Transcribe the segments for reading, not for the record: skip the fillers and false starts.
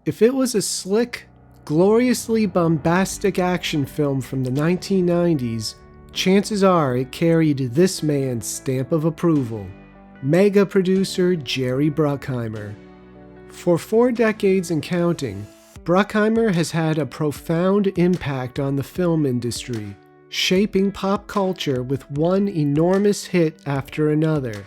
If it was a slick, gloriously bombastic action film from the 1990s, chances are it carried this man's stamp of approval. Mega producer Jerry Bruckheimer. For 4 decades and counting, Bruckheimer has had a profound impact on the film industry, shaping pop culture with one enormous hit after another,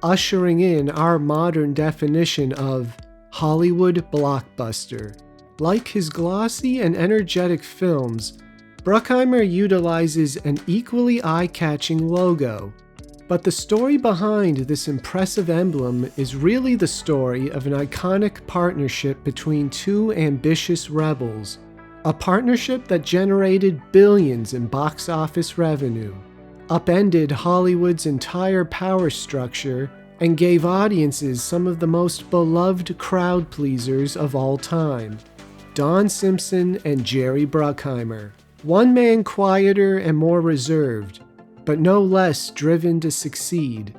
ushering in our modern definition of Hollywood blockbuster. Like his glossy and energetic films, Bruckheimer utilizes an equally eye-catching logo. But the story behind this impressive emblem is really the story of an iconic partnership between 2 ambitious rebels, a partnership that generated billions in box office revenue, upended Hollywood's entire power structure, and gave audiences some of the most beloved crowd pleasers of all time. Don Simpson and Jerry Bruckheimer. One man quieter and more reserved, but no less driven to succeed.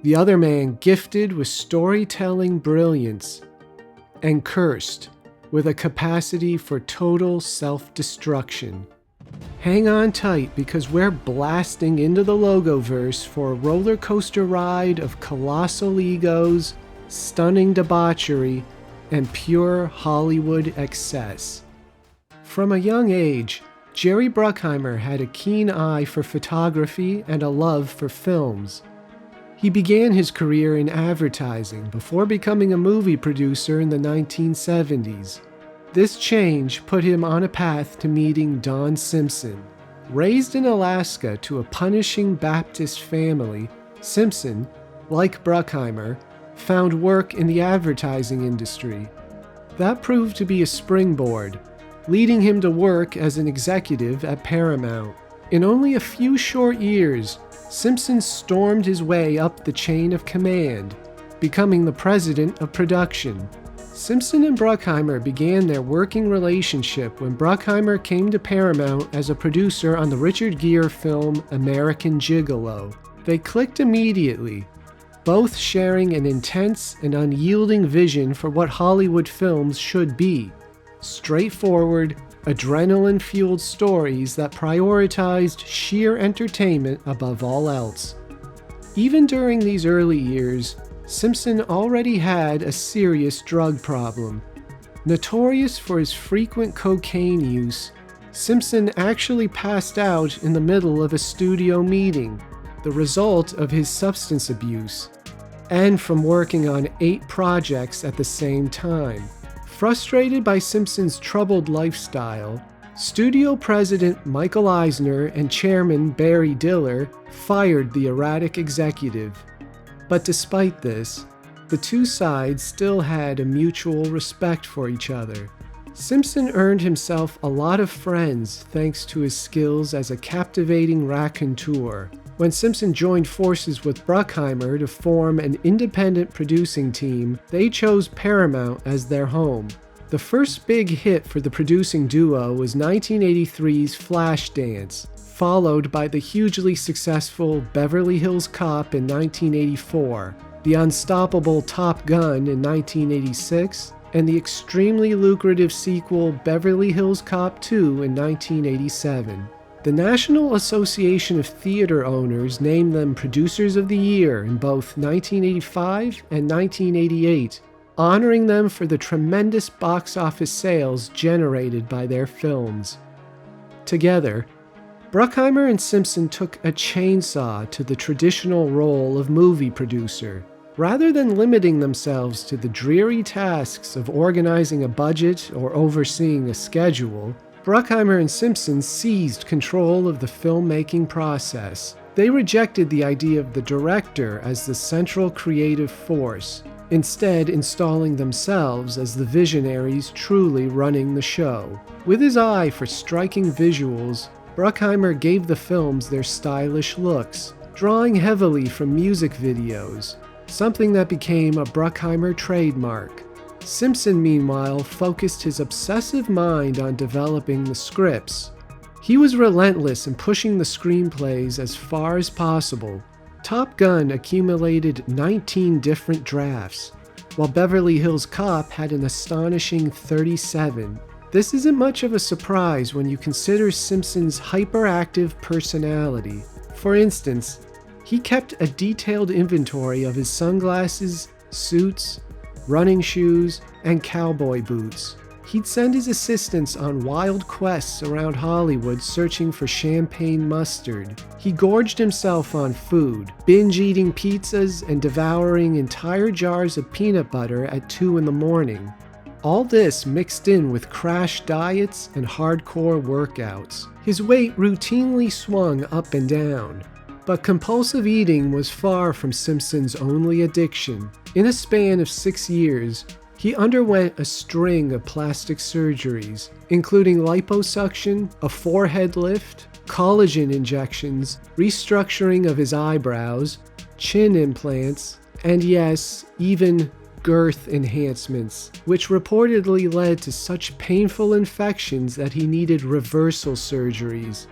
The other man gifted with storytelling brilliance, and cursed with a capacity for total self-destruction. Hang on tight, because we're blasting into the Logoverse for a roller coaster ride of colossal egos, stunning debauchery, and pure Hollywood excess. From a young age, Jerry Bruckheimer had a keen eye for photography and a love for films. He began his career in advertising before becoming a movie producer in the 1970s. This change put him on a path to meeting Don Simpson. Raised in Alaska to a punishing Baptist family, Simpson, like Bruckheimer, found work in the advertising industry. That proved to be a springboard, leading him to work as an executive at Paramount. In only a few short years, Simpson stormed his way up the chain of command, becoming the president of production. Simpson and Bruckheimer began their working relationship when Bruckheimer came to Paramount as a producer on the Richard Gere film American Gigolo. They clicked immediately, both sharing an intense and unyielding vision for what Hollywood films should be. Straightforward, adrenaline-fueled stories that prioritized sheer entertainment above all else. Even during these early years, Simpson already had a serious drug problem. Notorious for his frequent cocaine use, Simpson actually passed out in the middle of a studio meeting, the result of his substance abuse, and from working on 8 projects at the same time. Frustrated by Simpson's troubled lifestyle, studio president Michael Eisner and chairman Barry Diller fired the erratic executive. But despite this, the two sides still had a mutual respect for each other. Simpson earned himself a lot of friends thanks to his skills as a captivating raconteur. When Simpson joined forces with Bruckheimer to form an independent producing team, they chose Paramount as their home. The first big hit for the producing duo was 1983's Flashdance, followed by the hugely successful Beverly Hills Cop in 1984, the unstoppable Top Gun in 1986, and the extremely lucrative sequel Beverly Hills Cop 2 in 1987. The National Association of Theater Owners named them Producers of the Year in both 1985 and 1988, honoring them for the tremendous box office sales generated by their films. Together, Bruckheimer and Simpson took a chainsaw to the traditional role of movie producer. Rather than limiting themselves to the dreary tasks of organizing a budget or overseeing a schedule, Bruckheimer and Simpson seized control of the filmmaking process. They rejected the idea of the director as the central creative force, instead installing themselves as the visionaries truly running the show. With his eye for striking visuals, Bruckheimer gave the films their stylish looks, drawing heavily from music videos, something that became a Bruckheimer trademark. Simpson, meanwhile, focused his obsessive mind on developing the scripts. He was relentless in pushing the screenplays as far as possible. Top Gun accumulated 19 different drafts. while Beverly Hills Cop had an astonishing 37. This isn't much of a surprise when you consider Simpson's hyperactive personality. For instance, he kept a detailed inventory of his sunglasses, suits, running shoes, and cowboy boots. He'd send his assistants on wild quests around Hollywood searching for champagne mustard. He gorged himself on food, binge-eating pizzas and devouring entire jars of peanut butter at 2 in the morning. All this mixed in with crash diets and hardcore workouts. His weight routinely swung up and down. But compulsive eating was far from Simpson's only addiction. In a span of 6 years, he underwent a string of plastic surgeries, including liposuction, a forehead lift, collagen injections, restructuring of his eyebrows, chin implants, and yes, even girth enhancements, which reportedly led to such painful infections that he needed reversal surgeries.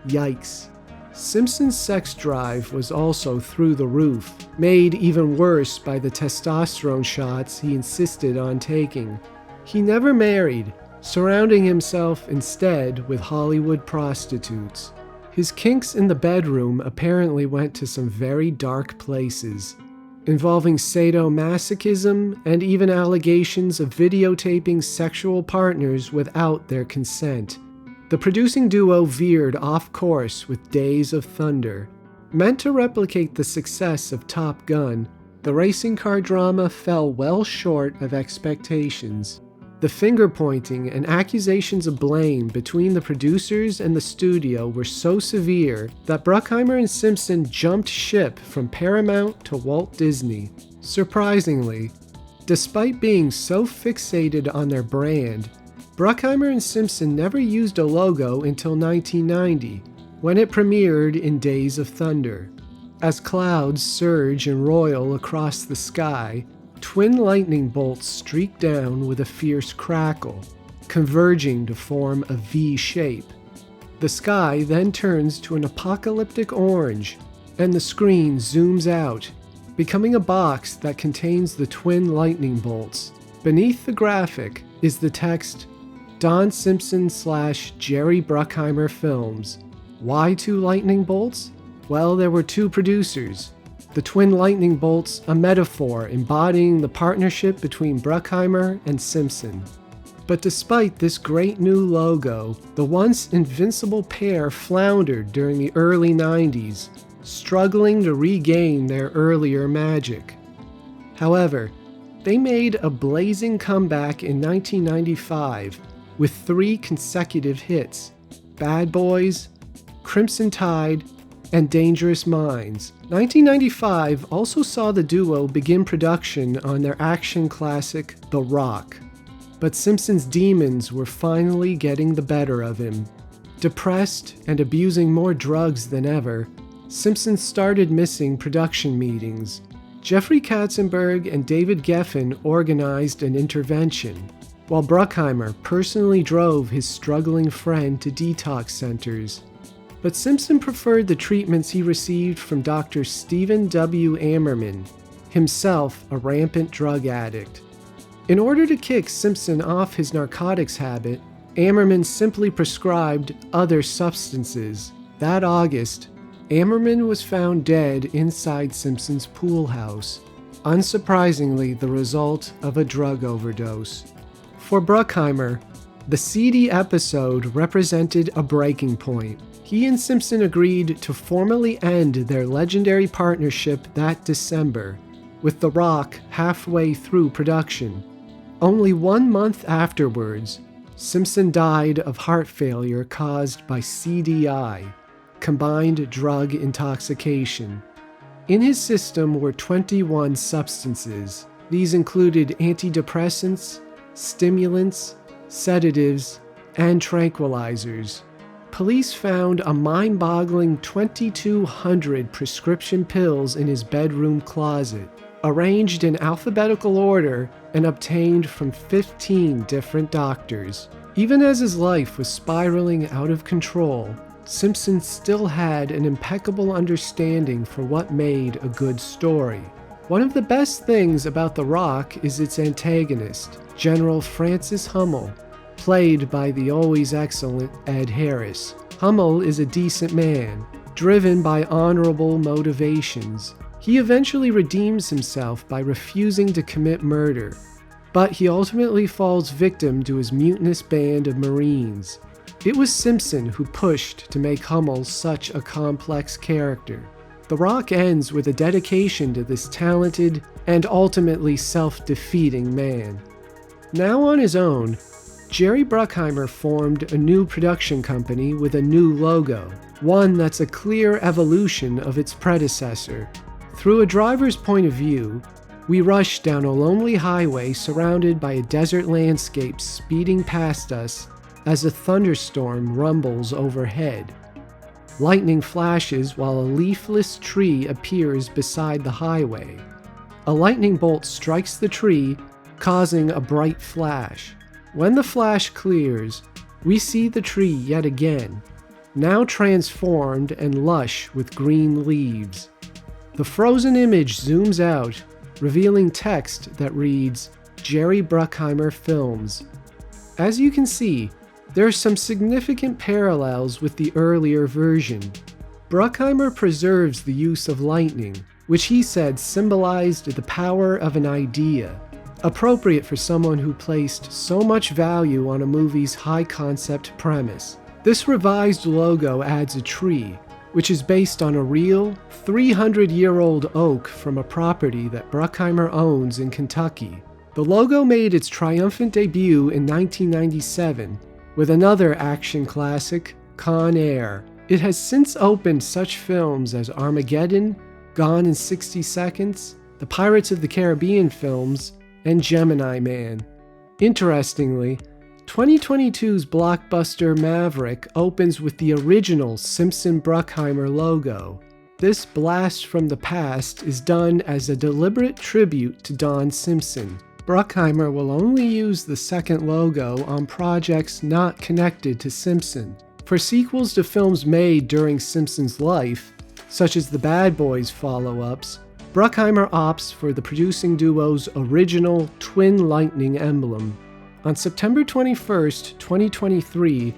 Yikes. Simpson's sex drive was also through the roof, made even worse by the testosterone shots he insisted on taking. He never married, surrounding himself instead with Hollywood prostitutes. His kinks in the bedroom apparently went to some very dark places, involving sadomasochism and even allegations of videotaping sexual partners without their consent. The producing duo veered off course with Days of Thunder. Meant to replicate the success of Top Gun, the racing car drama fell well short of expectations. The finger-pointing and accusations of blame between the producers and the studio were so severe that Bruckheimer and Simpson jumped ship from Paramount to Walt Disney. Surprisingly, despite being so fixated on their brand, Bruckheimer and Simpson never used a logo until 1990, when it premiered in Days of Thunder. As clouds surge and roil across the sky, twin lightning bolts streak down with a fierce crackle, converging to form a V shape. The sky then turns to an apocalyptic orange, and the screen zooms out, becoming a box that contains the twin lightning bolts. Beneath the graphic is the text, Don Simpson / Jerry Bruckheimer Films. Why 2 lightning bolts? Well, there were 2 producers. The twin lightning bolts, a metaphor embodying the partnership between Bruckheimer and Simpson. But despite this great new logo, the once invincible pair floundered during the early 90s, struggling to regain their earlier magic. However, they made a blazing comeback in 1995 with 3 consecutive hits: Bad Boys, Crimson Tide, and Dangerous Minds. 1995 also saw the duo begin production on their action classic, The Rock. But Simpson's demons were finally getting the better of him. Depressed and abusing more drugs than ever, Simpson started missing production meetings. Jeffrey Katzenberg and David Geffen organized an intervention, while Bruckheimer personally drove his struggling friend to detox centers. But Simpson preferred the treatments he received from Dr. Stephen W. Ammerman, himself a rampant drug addict. In order to kick Simpson off his narcotics habit, Ammerman simply prescribed other substances. That August, Ammerman was found dead inside Simpson's pool house, unsurprisingly the result of a drug overdose. For Bruckheimer, the seedy episode represented a breaking point. He and Simpson agreed to formally end their legendary partnership that December, with The Rock halfway through production. Only 1 month afterwards, Simpson died of heart failure caused by CDI, combined drug intoxication. In his system were 21 substances. These included antidepressants, stimulants, sedatives, and tranquilizers. Police found a mind-boggling 2,200 prescription pills in his bedroom closet, arranged in alphabetical order and obtained from 15 different doctors. Even as his life was spiraling out of control, Simpson still had an impeccable understanding for what made a good story. One of the best things about The Rock is its antagonist, General Francis Hummel, played by the always excellent Ed Harris. Hummel is a decent man, driven by honorable motivations. He eventually redeems himself by refusing to commit murder, but he ultimately falls victim to his mutinous band of Marines. It was Simpson who pushed to make Hummel such a complex character. The Rock ends with a dedication to this talented and ultimately self-defeating man. Now on his own, Jerry Bruckheimer formed a new production company with a new logo, one that's a clear evolution of its predecessor. Through a driver's point of view, we rush down a lonely highway surrounded by a desert landscape speeding past us as a thunderstorm rumbles overhead. Lightning flashes while a leafless tree appears beside the highway. A lightning bolt strikes the tree, causing a bright flash. When the flash clears, we see the tree yet again, now transformed and lush with green leaves. The frozen image zooms out, revealing text that reads, Jerry Bruckheimer Films. As you can see, there are some significant parallels with the earlier version. Bruckheimer preserves the use of lightning, which he said symbolized the power of an idea, appropriate for someone who placed so much value on a movie's high-concept premise. This revised logo adds a tree, which is based on a real, 300-year-old oak from a property that Bruckheimer owns in Kentucky. The logo made its triumphant debut in 1997, with another action classic, Con Air. It has since opened such films as Armageddon, Gone in 60 Seconds, the Pirates of the Caribbean films, and Gemini Man. Interestingly, 2022's Blockbuster Maverick opens with the original Simpson-Bruckheimer logo. This blast from the past is done as a deliberate tribute to Don Simpson. Bruckheimer will only use the second logo on projects not connected to Simpson. For sequels to films made during Simpson's life, such as the Bad Boys follow-ups, Bruckheimer opts for the producing duo's original twin lightning emblem. On September 21st, 2023,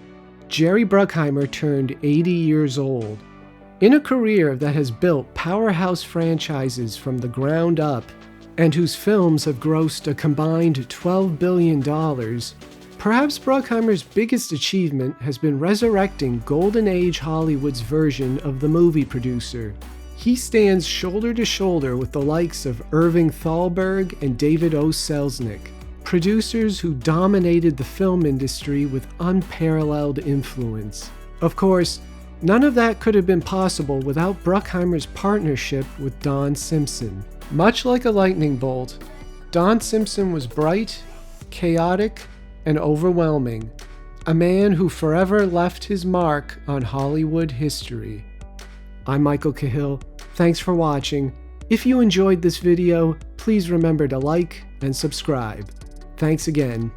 Jerry Bruckheimer turned 80 years old. In a career that has built powerhouse franchises from the ground up, and whose films have grossed a combined $12 billion, perhaps Bruckheimer's biggest achievement has been resurrecting Golden Age Hollywood's version of the movie producer. He stands shoulder to shoulder with the likes of Irving Thalberg and David O. Selznick, producers who dominated the film industry with unparalleled influence. Of course, none of that could have been possible without Bruckheimer's partnership with Don Simpson. Much like a lightning bolt, Don Simpson was bright, chaotic, and overwhelming, a man who forever left his mark on Hollywood history. I'm Michael Cahill. Thanks for watching. If you enjoyed this video, please remember to like and subscribe. Thanks again.